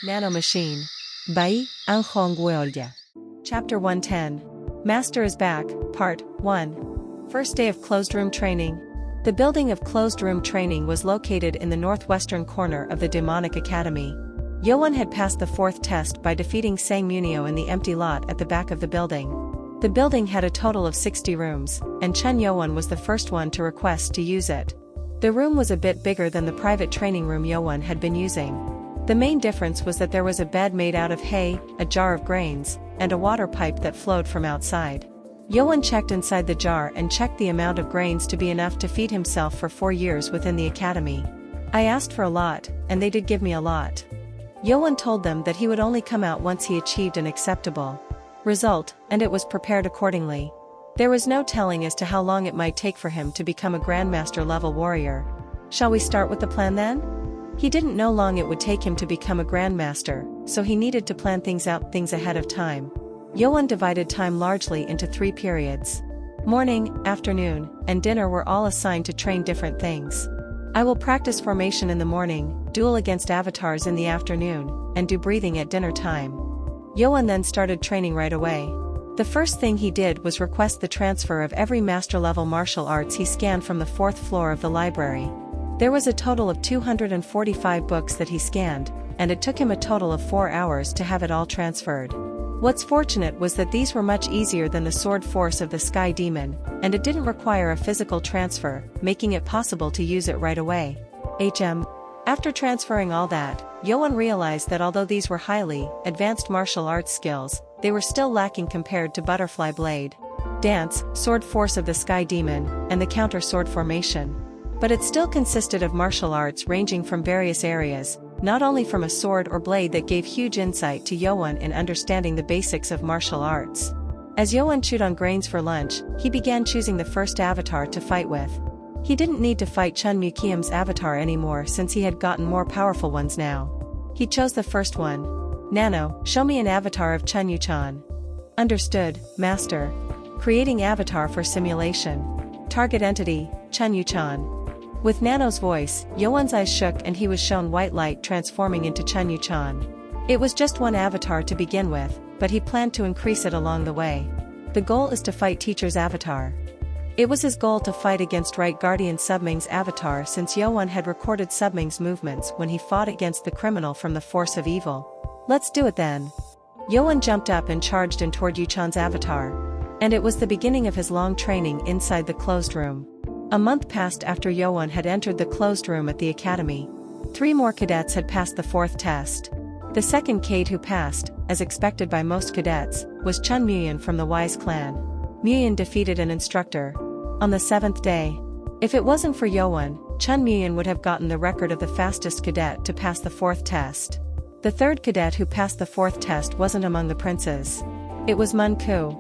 Nano Machine. Bai, Ang Hongweolja. Chapter 110. Master is Back, Part 1. First day of closed room training. The building of closed room training was located in the northwestern corner of the Demonic Academy. Yoan had passed the fourth test by defeating Sang Munio in the empty lot at the back of the building. The building had a total of 60 rooms, and Chen Yoan was the first one to request to use it. The room was a bit bigger than the private training room Yoan had been using. The main difference was that there was a bed made out of hay, a jar of grains, and a water pipe that flowed from outside. Yoan checked inside the jar and checked the amount of grains to be enough to feed himself for 4 years within the academy. I asked for a lot, and they did give me a lot. Yoan told them that he would only come out once he achieved an acceptable result, and it was prepared accordingly. There was no telling as to how long it might take for him to become a Grandmaster level warrior. Shall we start with the plan then? He didn't know long it would take him to become a Grandmaster, so he needed to plan things ahead of time. Yoan divided time largely into 3 periods. Morning, afternoon, and dinner were all assigned to train different things. I will practice formation in the morning, duel against avatars in the afternoon, and do breathing at dinner time. Yoan then started training right away. The first thing he did was request the transfer of every master-level martial arts he scanned from the 4th floor of the library. There was a total of 245 books that he scanned, and it took him a total of 4 hours to have it all transferred. What's fortunate was that these were much easier than the sword force of the Sky Demon, and it didn't require a physical transfer, making it possible to use it right away. After transferring all that, Yoan realized that although these were highly advanced martial arts skills, they were still lacking compared to Butterfly Blade, Dance, Sword Force of the Sky Demon, and the Counter Sword Formation. But it still consisted of martial arts ranging from various areas, not only from a sword or blade that gave huge insight to Yoan in understanding the basics of martial arts. As Yoan chewed on grains for lunch, he began choosing the first avatar to fight with. He didn't need to fight Chun Mukiam's avatar anymore since he had gotten more powerful ones now. He chose the first one. Nano, show me an avatar of Chun Yuchan. Understood, Master. Creating avatar for simulation. Target entity, Chun Yuchan. With Nano's voice, Yoan's eyes shook and he was shown white light transforming into Chun Yuchan. It was just one avatar to begin with, but he planned to increase it along the way. The goal is to fight Teacher's avatar. It was his goal to fight against Right Guardian Subming's avatar since Yoan had recorded Subming's movements when he fought against the criminal from the force of evil. Let's do it then. Yoan jumped up and charged in toward Yuchan's avatar. And it was the beginning of his long training inside the closed room. A month passed after Yoan had entered the closed room at the academy. 3 more cadets had passed the 4th test. The second cadet who passed, as expected by most cadets, was Chun Muyan from the Wise clan. Muyan defeated an instructor. On the 7th day. If it wasn't for Yoan, Chun Muyan would have gotten the record of the fastest cadet to pass the 4th test. The 3rd cadet who passed the 4th test wasn't among the princes. It was Mun Ku,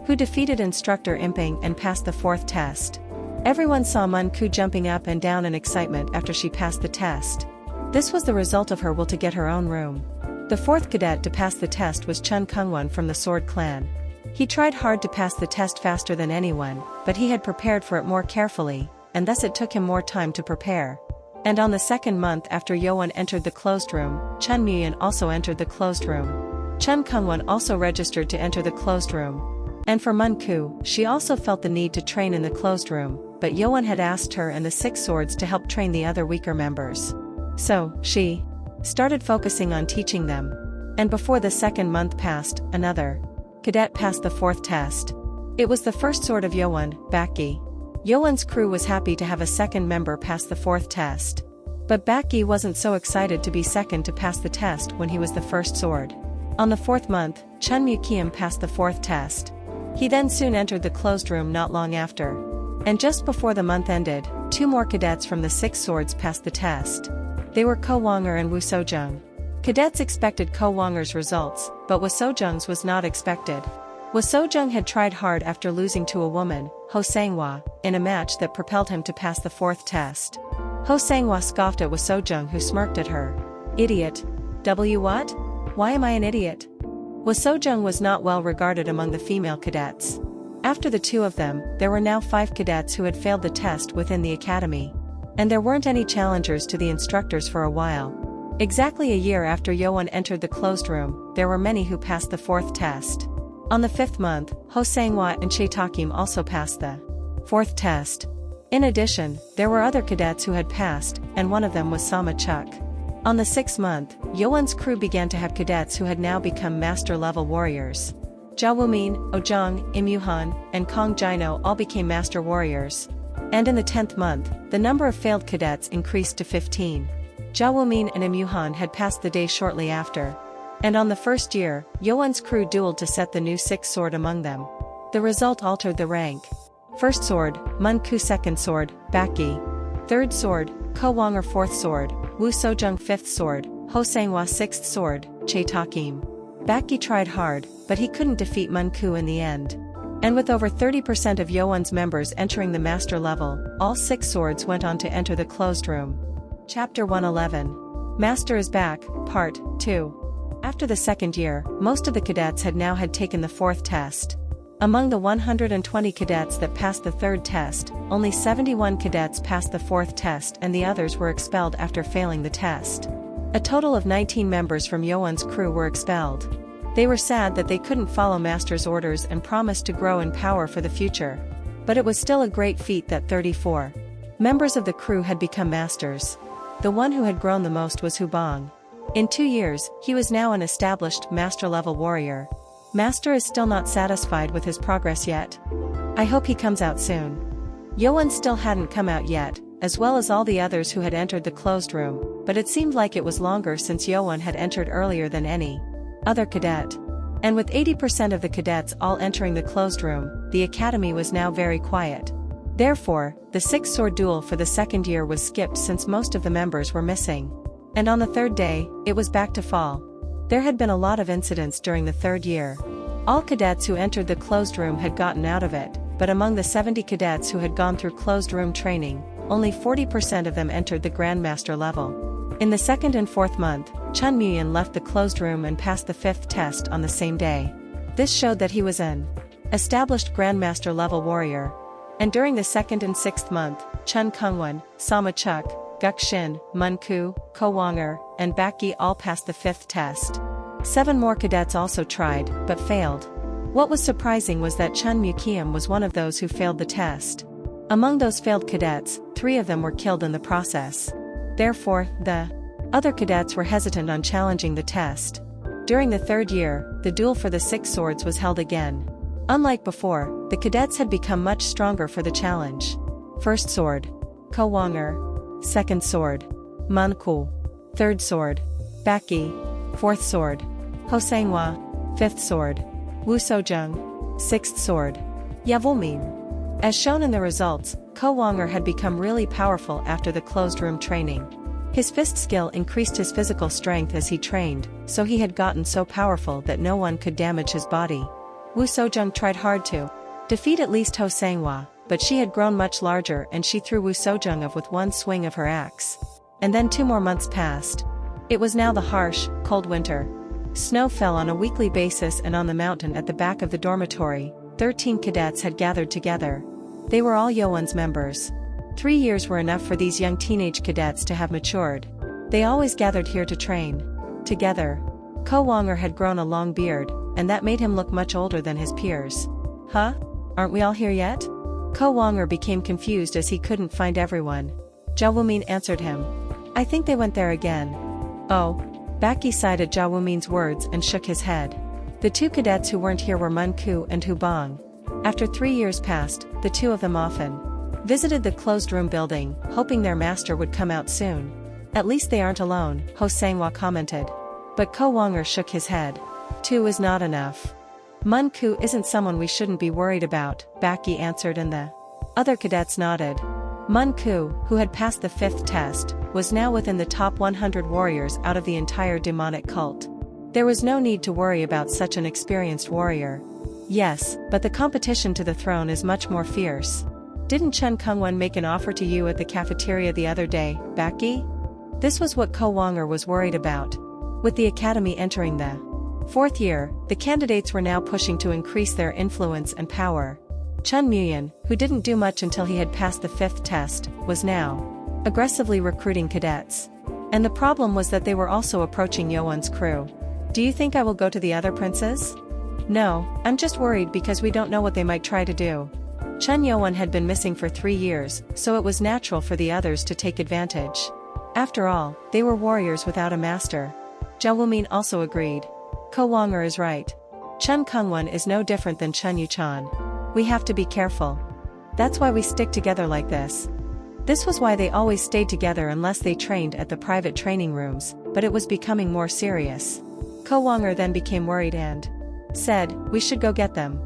who defeated instructor Imping and passed the 4th test. Everyone saw Mun Ku jumping up and down in excitement after she passed the test. This was the result of her will to get her own room. The 4th cadet to pass the test was Chun Kungwan from the Sword Clan. He tried hard to pass the test faster than anyone, but he had prepared for it more carefully, and thus it took him more time to prepare. And on the 2nd month after Yoan entered the closed room, Chun Muyan also entered the closed room. Chun Kungwan also registered to enter the closed room. And for Mun Ku, she also felt the need to train in the closed room, but Yoan had asked her and the 6 swords to help train the other weaker members. So, she started focusing on teaching them. And before the 2nd month passed, another cadet passed the 4th test. It was the first sword of Yoan, Baki. Yoan's crew was happy to have a 2nd member pass the 4th test. But Baki wasn't so excited to be 2nd to pass the test when he was the first sword. On the 4th month, Chun Mukiam passed the 4th test. He then soon entered the closed room not long after. And just before the month ended, 2 more cadets from the 6 swords passed the test. They were Ko Wonger and Wu Sojung. Cadets expected Ko Wonger's results, but Wu Sojung's was not expected. Wu Sojung had tried hard after losing to a woman, Ho Sanghua, in a match that propelled him to pass the 4th test. Ho Sanghua scoffed at Wu Sojung, who smirked at her. Idiot. What? Why am I an idiot? Wu Sojung was not well regarded among the female cadets. After the 2 of them, there were now 5 cadets who had failed the test within the academy. And there weren't any challengers to the instructors for a while. Exactly a year after Yoan entered the closed room, there were many who passed the fourth test. On the fifth month, Ho Sang-hwa and Chae Tak-kim also passed the fourth test. In addition, there were other cadets who had passed, and one of them was Sama Chuk. On the sixth month, Yoan's crew began to have cadets who had now become master-level warriors. Ja Woo-min, Oh Jung, Im Yoo-han, and Kong Jae-no all became master warriors. And in the 10th month, the number of failed cadets increased to 15. Ja Woo-min and Im Yoo-han had passed the day shortly after. And on the first year, Yoan's crew dueled to set the new sixth sword among them. The result altered the rank. First sword, Mun-ku. Second sword, Bak-gi. Third sword, Ko Wang-er. Fourth sword, Woo So-jung. Fifth sword, Ho Sang-hwa. Sixth sword, Chae Tak-kim. Bak-gi tried hard, but he couldn't defeat Mun-ku in the end. And with over 30% of Yoan's members entering the master level, all 6 swords went on to enter the closed room. Chapter 111. Master is Back, Part 2. After the second year, most of the cadets had taken the fourth test. Among the 120 cadets that passed the third test, only 71 cadets passed the fourth test and the others were expelled after failing the test. A total of 19 members from Yoan's crew were expelled. They were sad that they couldn't follow Master's orders and promised to grow in power for the future. But it was still a great feat that 34 members of the crew had become masters. The one who had grown the most was Hubong. In 2 years, he was now an established master-level warrior. Master is still not satisfied with his progress yet. I hope he comes out soon. Yoan still hadn't come out yet, as well as all the others who had entered the closed room, but it seemed like it was longer since Yoan had entered earlier than any other cadet. And with 80% of the cadets all entering the closed room, the academy was now very quiet. Therefore, the six-sword duel for the second year was skipped since most of the members were missing. And on the third day, it was back to fall. There had been a lot of incidents during the third year. All cadets who entered the closed room had gotten out of it, but among the 70 cadets who had gone through closed room training, only 40% of them entered the Grandmaster level. In the second and fourth month, Chun Mui-yeon left the closed room and passed the fifth test on the same day. This showed that he was an established Grandmaster level warrior. And during the second and sixth month, Chun Kung-won, Sama Chuk, Guk Shin, Mun-ku, Ko Wang-er, and Bak-gi all passed the fifth test. 7 more cadets also tried, but failed. What was surprising was that Chun Mui-yeon was one of those who failed the test. Among those failed cadets, 3 of them were killed in the process. Therefore, the other cadets were hesitant on challenging the test. During the third year, the duel for the 6 swords was held again. Unlike before, the cadets had become much stronger for the challenge. First sword, Ko Wang-er. Second sword, Mun-ku. Third sword, Bak-gi. Fourth sword, Ho Sang-hwa. Fifth sword, Woo So-jung. Sixth sword, Ya Woo-min. As shown in the results, Ko Wang-er had become really powerful after the closed room training. His fist skill increased his physical strength as he trained, so he had gotten so powerful that no one could damage his body. Woo So-jung tried hard to defeat at least Ho Sang-hwa, but she had grown much larger and she threw Woo So-jung off with one swing of her axe. And then 2 more months passed. It was now the harsh, cold winter. Snow fell on a weekly basis and on the mountain at the back of the dormitory, 13 cadets had gathered together. They were all Yoan's members. 3 years were enough for these young teenage cadets to have matured. They always gathered here to train together. Ko Wang-er had grown a long beard, and that made him look much older than his peers. Huh? Aren't we all here yet? Ko Wang-er became confused as he couldn't find everyone. Ja Woo-min answered him. I think they went there again. Oh. Bak-gi sighed at Ja Woo-min's words and shook his head. The 2 cadets who weren't here were Mun-ku and Hubong. After 3 years passed, the 2 of them often visited the closed room building, hoping their master would come out soon. At least they aren't alone, Ho Sang-hwa commented. But Ko Wang-er shook his head. 2 is not enough. Mun-ku isn't someone we shouldn't be worried about, Bak-gi answered and the other cadets nodded. Mun-ku, who had passed the 5th test, was now within the top 100 warriors out of the entire demonic cult. There was no need to worry about such an experienced warrior. Yes, but the competition to the throne is much more fierce. Didn't Chun Kung-won make an offer to you at the cafeteria the other day, Bak-gi? This was what Ko Wang-er was worried about. With the academy entering the 4th year, the candidates were now pushing to increase their influence and power. Chun Mui-yeon, who didn't do much until he had passed the 5th test, was now aggressively recruiting cadets. And the problem was that they were also approaching Yoan's crew. Do you think I will go to the other princes? No, I'm just worried because we don't know what they might try to do. Chun Yoan had been missing for 3 years, so it was natural for the others to take advantage. After all, they were warriors without a master. Zhao Wumin also agreed. Ko Wonger is right. Chun Kungwan is no different than Chun Yuchan. We have to be careful. That's why we stick together like this. This was why they always stayed together unless they trained at the private training rooms, but it was becoming more serious. Ko Wonger then became worried and said, we should go get them.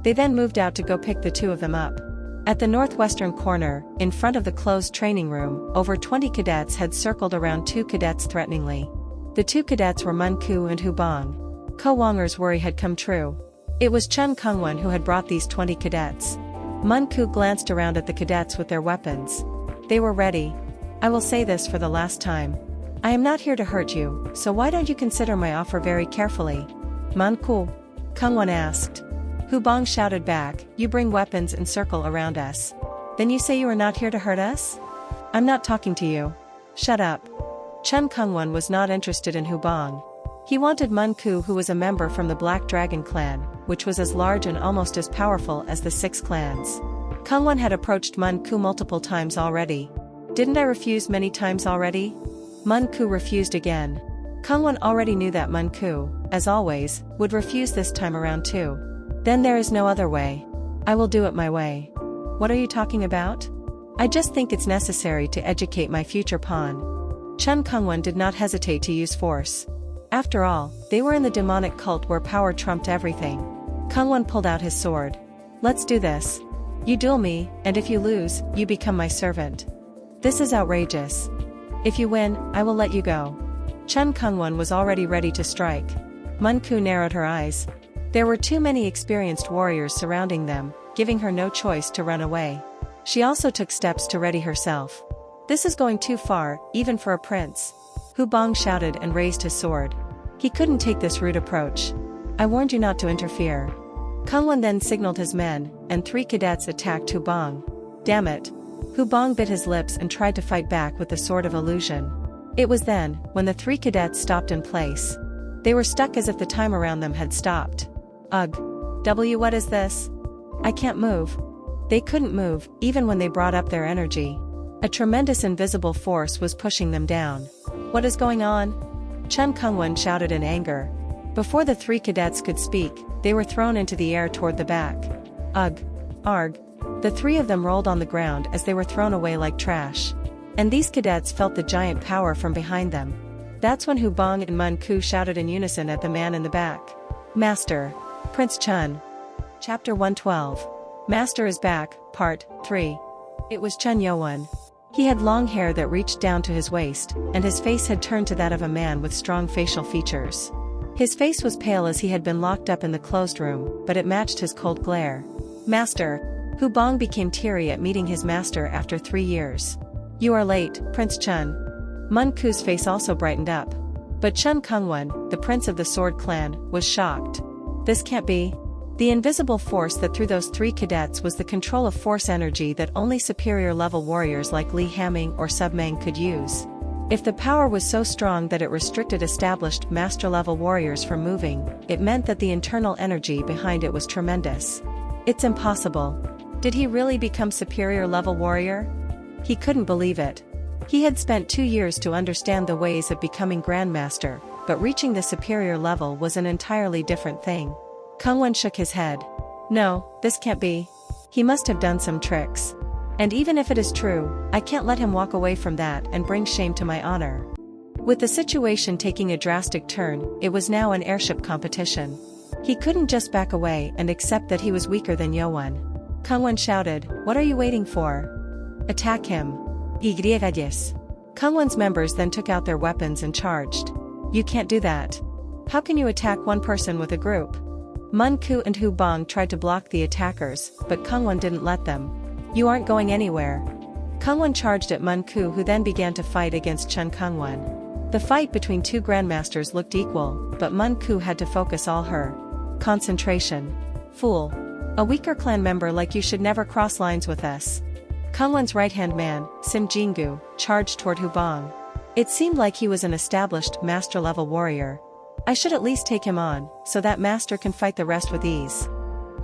They then moved out to go pick the 2 of them up. At the northwestern corner, in front of the closed training room, over 20 cadets had circled around 2 cadets threateningly. The 2 cadets were Mun Ku and Hu Bang. Ko Wonger's worry had come true. It was Chun Kungwan who had brought these 20 cadets. Mun Ku glanced around at the cadets with their weapons. They were ready. I will say this for the last time. I am not here to hurt you, so why don't you consider my offer very carefully? Mun Ku? Kungwan asked. Hu Bang shouted back, you bring weapons and circle around us. Then you say you are not here to hurt us? I'm not talking to you. Shut up. Chun Kungwan was not interested in Hu Bang. He wanted Mun Ku, who was a member from the Black Dragon clan, which was as large and almost as powerful as the 6 clans. Kungwan had approached Mun Ku multiple times already. Didn't I refuse many times already? Mun Ku refused again. Kungwan already knew that Mun Ku, as always, would refuse this time around too. Then there is no other way. I will do it my way. What are you talking about? I just think it's necessary to educate my future pawn. Chun Kungwan did not hesitate to use force. After all, they were in the demonic cult where power trumped everything. Kungwan pulled out his sword. Let's do this. You duel me, and if you lose, you become my servant. This is outrageous. If you win, I will let you go. Chun Kungwan was already ready to strike. Mun Ku narrowed her eyes. There were too many experienced warriors surrounding them, giving her no choice to run away. She also took steps to ready herself. This is going too far, even for a prince. Hu Bang shouted and raised his sword. He couldn't take this rude approach. I warned you not to interfere. Kungwan then signaled his men, and 3 cadets attacked Hu Bang. Damn it. Hu Bang bit his lips and tried to fight back with the sword of illusion. It was then, when the 3 cadets stopped in place. They were stuck as if the time around them had stopped. Ugh. What is this? I can't move. They couldn't move, even when they brought up their energy. A tremendous invisible force was pushing them down. What is going on? Chun Kungwan shouted in anger. Before the 3 cadets could speak, they were thrown into the air toward the back. Ugh. Arg. The 3 of them rolled on the ground as they were thrown away like trash. And these cadets felt the giant power from behind them. That's when Hu Bang and Mun Ku shouted in unison at the man in the back. Master. Prince Chun. Chapter 112. Master is Back, Part 3. It was Chun Yoan. He had long hair that reached down to his waist, and his face had turned to that of a man with strong facial features. His face was pale as he had been locked up in the closed room, but it matched his cold glare. Master. Hu Bang became teary at meeting his master after 3 years. You are late, Prince Chun. Mun Ku's face also brightened up. But Chun Kungwan, the prince of the Sword Clan, was shocked. This can't be. The invisible force that threw those 3 cadets was the control of force energy that only superior-level warriors like Li Hamming or Submang could use. If the power was so strong that it restricted established master-level warriors from moving, it meant that the internal energy behind it was tremendous. It's impossible. Did he really become superior-level warrior? He couldn't believe it. He had spent 2 years to understand the ways of becoming Grandmaster, but reaching the superior level was an entirely different thing. Kungwan shook his head. No, this can't be. He must have done some tricks. And even if it is true, I can't let him walk away from that and bring shame to my honor. With the situation taking a drastic turn, it was now an airship competition. He couldn't just back away and accept that he was weaker than Yoan. Kungwan shouted, what are you waiting for? Attack him. Igriagadis. Kungwan's members then took out their weapons and charged. You can't do that. How can you attack one person with a group? Mun Ku and Hu Bang tried to block the attackers, but Kungwan didn't let them. You aren't going anywhere. Kungwan charged at Mun Ku, who then began to fight against Chun Kungwan. The fight between 2 grandmasters looked equal, but Mun Ku had to focus all her concentration. Fool. A weaker clan member like you should never cross lines with us. Kungwan's right-hand man, Sim Jingu, charged toward Hu Bang. It seemed like he was an established master-level warrior. I should at least take him on, so that master can fight the rest with ease.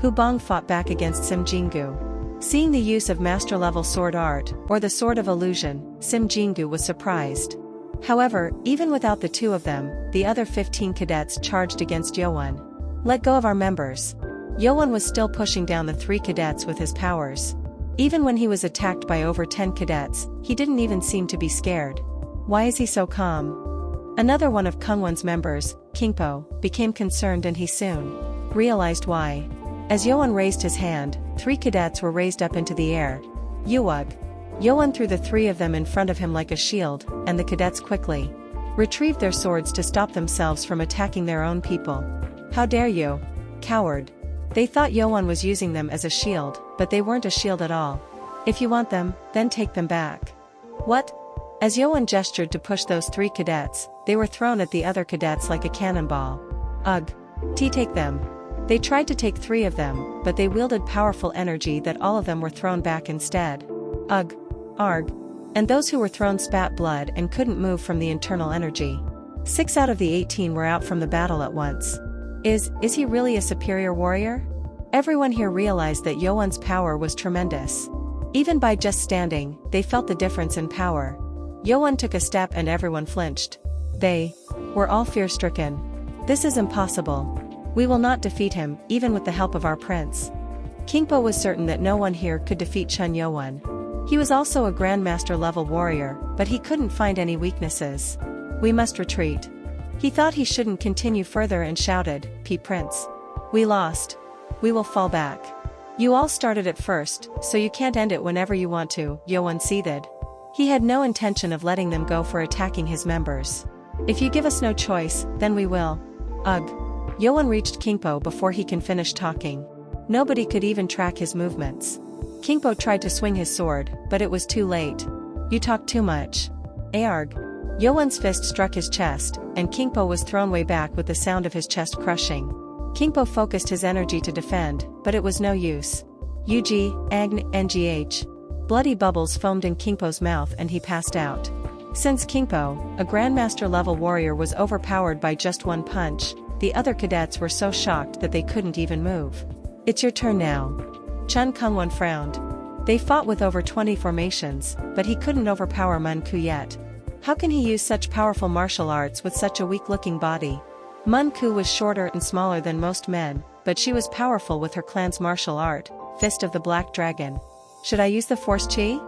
Hu Bang fought back against Sim Jingu. Seeing the use of master-level sword art, or the sword of illusion, Sim Jingu was surprised. However, even without the two of them, the other 15 cadets charged against Yoan. Let go of our members. Yoan was still pushing down the 3 cadets with his powers. Even when he was attacked by over 10 cadets, he didn't even seem to be scared. Why is he so calm? Another one of Kungwon's members, Kingpo, became concerned and he soon realized why. As Yoan raised his hand, 3 cadets were raised up into the air. Yuug. Yoan threw the 3 of them in front of him like a shield, and the cadets quickly retrieved their swords to stop themselves from attacking their own people. How dare you, coward! They thought Yoan was using them as a shield, but they weren't a shield at all. If you want them, then take them back. What? As Yoan gestured to push those 3 cadets, they were thrown at the other cadets like a cannonball. Ugh. Take them. They tried to take 3 of them, but they wielded powerful energy that all of them were thrown back instead. Ugh. Arg. And those who were thrown spat blood and couldn't move from the internal energy. 6 out of the 18 were out from the battle at once. Is he really a superior warrior? Everyone here realized that Yoan's power was tremendous. Even by just standing, they felt the difference in power. Yoan took a step and everyone flinched. They were all fear-stricken. This is impossible. We will not defeat him, even with the help of our prince. Kingpo was certain that no one here could defeat Chun Yoan. He was also a Grandmaster-level warrior, but he couldn't find any weaknesses. We must retreat. He thought he shouldn't continue further and shouted, Prince. We lost. We will fall back. You all started it first, so you can't end it whenever you want to, Yoan seethed. He had no intention of letting them go for attacking his members. If you give us no choice, then we will. Ugh. Yoan reached Kingpo before he can finish talking. Nobody could even track his movements. Kingpo tried to swing his sword, but it was too late. You talk too much. Aarg. Yoan's fist struck his chest, and Kingpo was thrown way back with the sound of his chest crushing. Kingpo focused his energy to defend, but it was no use. Ngh. Bloody bubbles foamed in Kingpo's mouth and he passed out. Since Kingpo, a Grandmaster-level warrior, was overpowered by just one punch, the other cadets were so shocked that they couldn't even move. It's your turn now. Chun Kungwon frowned. They fought with over 20 formations, but he couldn't overpower Mun Ku yet. How can he use such powerful martial arts with such a weak-looking body? Mun Ku was shorter and smaller than most men, but she was powerful with her clan's martial art, Fist of the Black Dragon. Should I use the Force Chi?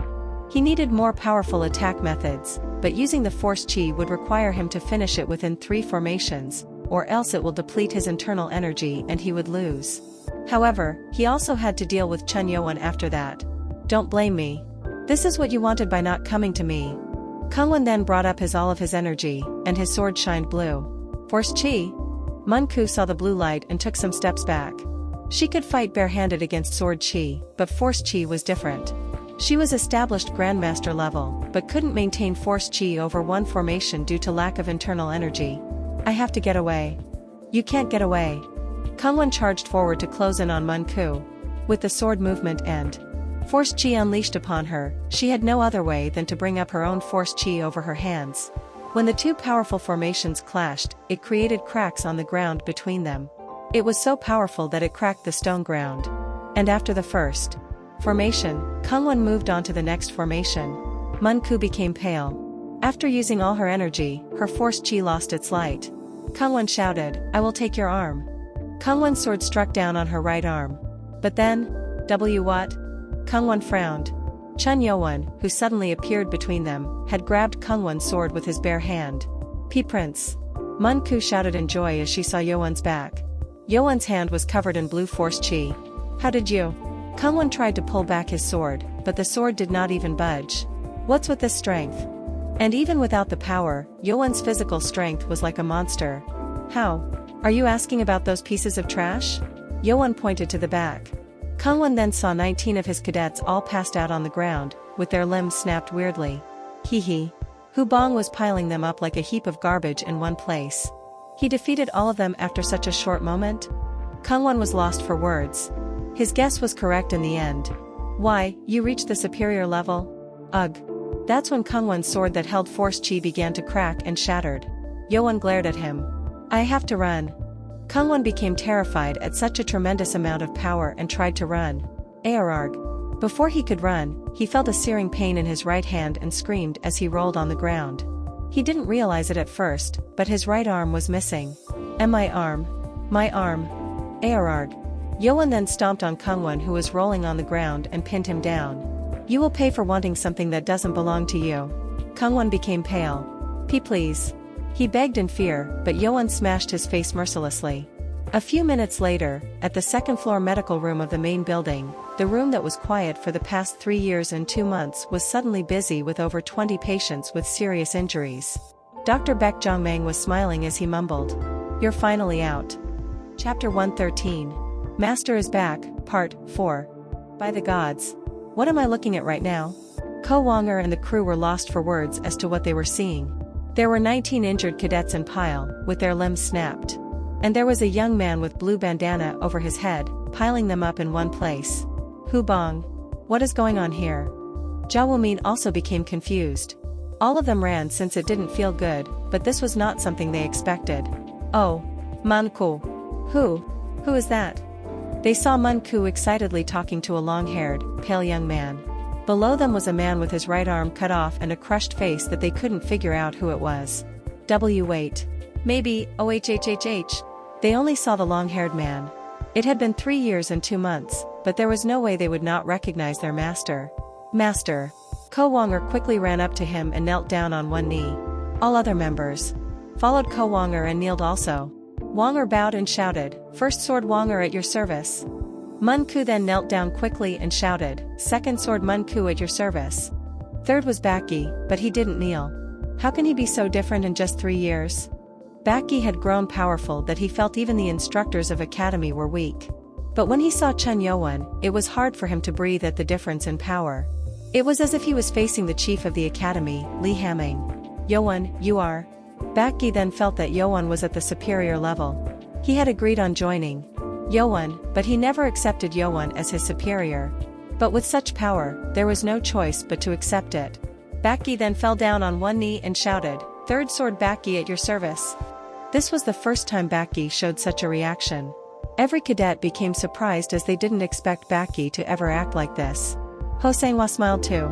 He needed more powerful attack methods, but using the Force Chi would require him to finish it within 3 formations, or else it will deplete his internal energy and he would lose. However, he also had to deal with Chun Yoan after that. Don't blame me. This is what you wanted by not coming to me. Kungwon then brought up all of his energy, and his sword shined blue. Force Chi? Mun Ku saw the blue light and took some steps back. She could fight barehanded against Sword Chi, but Force Chi was different. She was established Grandmaster level, but couldn't maintain Force Chi over one formation due to lack of internal energy. I have to get away. You can't get away. Kungwon charged forward to close in on Mun Ku. With the sword movement and Force Chi unleashed upon her, she had no other way than to bring up her own Force Chi over her hands. When the two powerful formations clashed, it created cracks on the ground between them. It was so powerful that it cracked the stone ground. And after the first formation, Kungwon moved on to the next formation. Mun Ku became pale. After using all her energy, her Force Chi lost its light. Kungwon shouted, "I will take your arm." Kungwon's sword struck down on her right arm. But then, what? Kungwon frowned. Chun Yoan, who suddenly appeared between them, had grabbed Kungwon's sword with his bare hand. Prince. Mun Ku shouted in joy as she saw Yoan's back. Yoan's hand was covered in blue Force Chi. How did you? Kungwon tried to pull back his sword, but the sword did not even budge. What's with this strength? And even without the power, Yoan's physical strength was like a monster. How? Are you asking about those pieces of trash? Yoan pointed to the back. Kungwon then saw 19 of his cadets all passed out on the ground, with their limbs snapped weirdly. Hee. Hu Bang was piling them up like a heap of garbage in one place. He defeated all of them after such a short moment? Kungwon was lost for words. His guess was correct in the end. Why, you reached the superior level? Ugh. That's when Kangwon's sword that held force chi began to crack and shattered. Yoan glared at him. I have to run. Kangwon became terrified at such a tremendous amount of power and tried to run. Aorarg. Before he could run, he felt a searing pain in his right hand and screamed as he rolled on the ground. He didn't realize it at first, but his right arm was missing. My arm. My arm. Aorarg. Yoan then stomped on Kangwon, who was rolling on the ground, and pinned him down. You will pay for wanting something that doesn't belong to you. Kangwon became pale. Please. He begged in fear, but Yoan smashed his face mercilessly. A few minutes later, at the second-floor medical room of the main building, the room that was quiet for the past 3 years and 2 months was suddenly busy with over 20 patients with serious injuries. Dr. Baek Jongmang was smiling as he mumbled. You're finally out. Chapter 113. Master is Back, Part 4. By the gods. What am I looking at right now? Ko Wonger and the crew were lost for words as to what they were seeing. There were 19 injured cadets in pile, with their limbs snapped. And there was a young man with blue bandana over his head, piling them up in one place. Hu Bong. What is going on here? Jia Wumin also became confused. All of them ran since it didn't feel good, but this was not something they expected. Oh. Man Ku. Who is that? They saw Man Ku excitedly talking to a long-haired, pale young man. Below them was a man with his right arm cut off and a crushed face that they couldn't figure out who it was. Wait. Maybe, OHHHH. They only saw the long-haired man. It had been 3 years and 2 months, but there was no way they would not recognize their master. Master. Ko Wonger quickly ran up to him and knelt down on one knee. All other members followed Ko Wonger and kneeled also. Wonger bowed and shouted, First Sword Wonger at your service. Man Ku then knelt down quickly and shouted, Second Sword Man Ku at your service. Third was Baki, but he didn't kneel. How can he be so different in just 3 years? Baki had grown powerful that he felt even the instructors of academy were weak. But when he saw Chen Yoan, it was hard for him to breathe at the difference in power. It was as if he was facing the chief of the academy, Li Hamming. Yoan, you are. Baki then felt that Yoan was at the superior level. He had agreed on joining Yoan, but he never accepted Yoan as his superior. But with such power, there was no choice but to accept it. Baki then fell down on one knee and shouted, Third Sword Baki at your service. This was the first time Baki showed such a reaction. Every cadet became surprised as they didn't expect Baki to ever act like this. Ho Sanghua smiled too.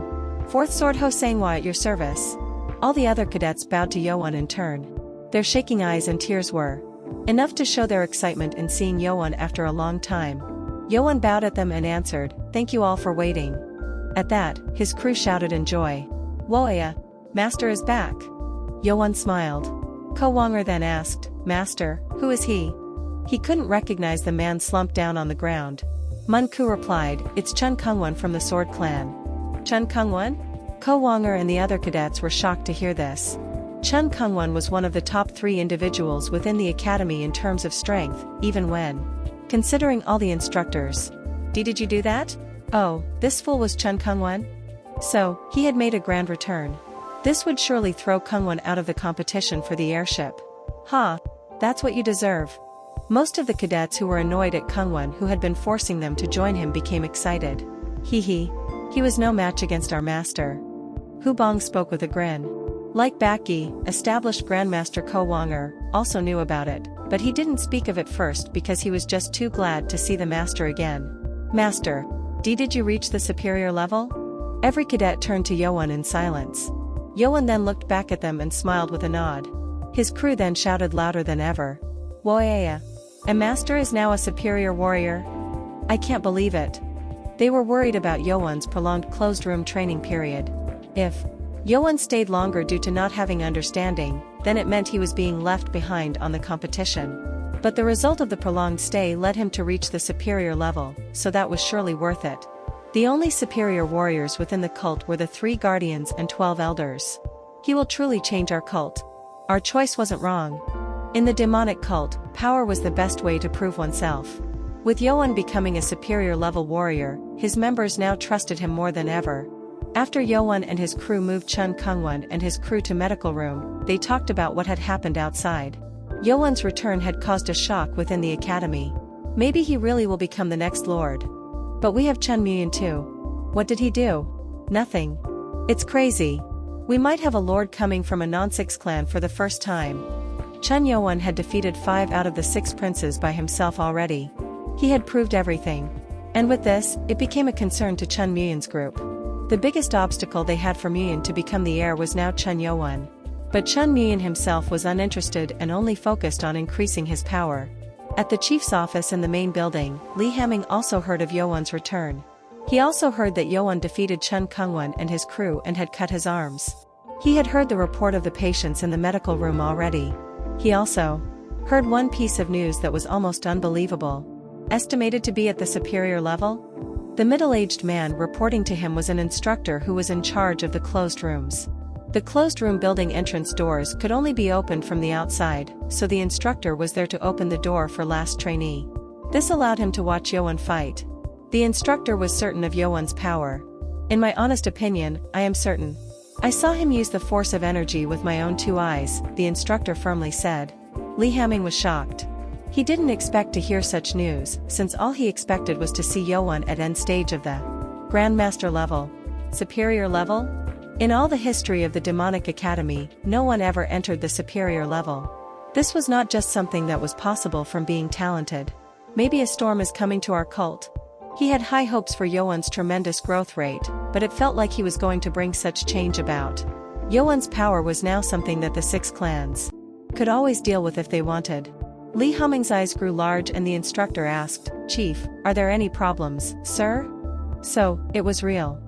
Fourth Sword Ho Sanghua at your service. All the other cadets bowed to Yoan in turn. Their shaking eyes and tears were enough to show their excitement in seeing Yoan after a long time. Yoan bowed at them and answered, Thank you all for waiting. At that, his crew shouted in joy. Woaya, Master is back. Yoan smiled. Ko Wonger then asked, Master, who is he? He couldn't recognize the man slumped down on the ground. Man Ku replied, It's Chen Kangwon from the Sword Clan. Chen Kangwon? Ko Wonger and the other cadets were shocked to hear this. Chen Kangwon was one of the top 3 individuals within the academy in terms of strength, even when considering all the instructors. Did you do that? Oh, this fool was Chen Kangwon? So, he had made a grand return. This would surely throw Kangwon out of the competition for the airship. Ha! That's what you deserve. Most of the cadets who were annoyed at Kangwon who had been forcing them to join him became excited. He was no match against our master. Hu Bong spoke with a grin. Like Baki, established Grandmaster Ko Wonger also knew about it, but he didn't speak of it first because he was just too glad to see the master again. Master, did you reach the superior level? Every cadet turned to Yoan in silence. Yoan then looked back at them and smiled with a nod. His crew then shouted louder than ever. Woaya! A master is now a superior warrior? I can't believe it. They were worried about Yoan's prolonged closed-room training period. If Yoan stayed longer due to not having understanding, then it meant he was being left behind on the competition. But the result of the prolonged stay led him to reach the superior level, so that was surely worth it. The only superior warriors within the cult were the 3 guardians and 12 elders. He will truly change our cult. Our choice wasn't wrong. In the demonic cult, power was the best way to prove oneself. With Yoan becoming a superior level warrior, his members now trusted him more than ever. After Yoan and his crew moved Chen Kangwon and his crew to medical room, they talked about what had happened outside. Yoan's return had caused a shock within the academy. Maybe he really will become the next lord. But we have Chen Muyin too. What did he do? Nothing. It's crazy. We might have a lord coming from a non-6 clan for the first time. Yoan had defeated 5 out of the 6 princes by himself already. He had proved everything. And with this, it became a concern to Muyun's group. The biggest obstacle they had for Muyun to become the heir was now Yoan. But Muyun himself was uninterested and only focused on increasing his power. At the chief's office in the main building, Li Hamming also heard of Yoan's return. He also heard that Yoan defeated Chen Kungwan and his crew and had cut his arms. He had heard the report of the patients in the medical room already. He also heard one piece of news that was almost unbelievable. Estimated to be at the superior level? The middle-aged man reporting to him was an instructor who was in charge of the closed rooms. The closed room building entrance doors could only be opened from the outside, so the instructor was there to open the door for last trainee. This allowed him to watch Yoan fight. The instructor was certain of Yoan's power. In my honest opinion, I am certain. I saw him use the force of energy with my own 2 eyes, the instructor firmly said. Li Hamming was shocked. He didn't expect to hear such news, since all he expected was to see Yoan at end stage of the Grandmaster level. Superior level? In all the history of the Demonic Academy, no one ever entered the superior level. This was not just something that was possible from being talented. Maybe a storm is coming to our cult. He had high hopes for Yoan's tremendous growth rate, but it felt like he was going to bring such change about. Yoan's power was now something that the 6 clans could always deal with if they wanted. Li Hamming's eyes grew large and the instructor asked, "Chief, are there any problems, sir?" So, it was real.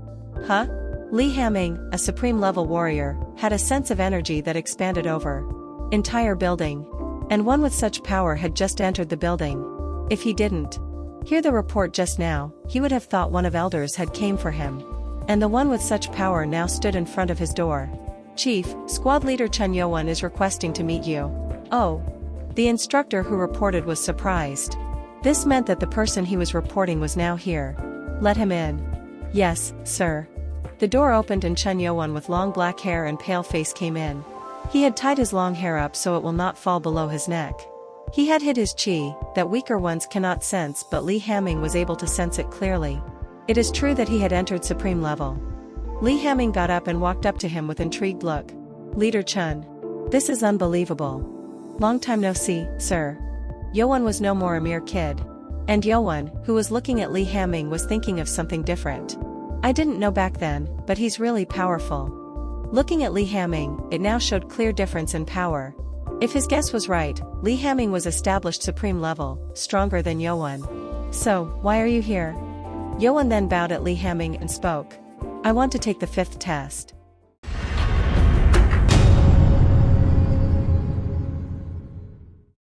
Huh? Li Hamming, a supreme-level warrior, had a sense of energy that expanded over entire building. And one with such power had just entered the building. If he didn't hear the report just now, he would have thought one of elders had came for him. And the one with such power now stood in front of his door. "Chief, squad leader Chen Yoan is requesting to meet you." Oh. The instructor who reported was surprised. This meant that the person he was reporting was now here. "Let him in." "Yes, sir." The door opened and Chen Yoan with long black hair and pale face came in. He had tied his long hair up so it will not fall below his neck. He had hid his chi, that weaker ones cannot sense, but Li Hamming was able to sense it clearly. It is true that he had entered supreme level. Li Hamming got up and walked up to him with intrigued look. "Leader Chen. This is unbelievable. Long time no see, sir." Yoan was no more a mere kid. And Yoan, who was looking at Li Hamming, was thinking of something different. "I didn't know back then, but he's really powerful." Looking at Li Hamming, it now showed clear difference in power. If his guess was right, Li Hamming was established supreme level, stronger than Yoan. "So, why are you here?" Yoan then bowed at Li Hamming and spoke. "I want to take the 5th test."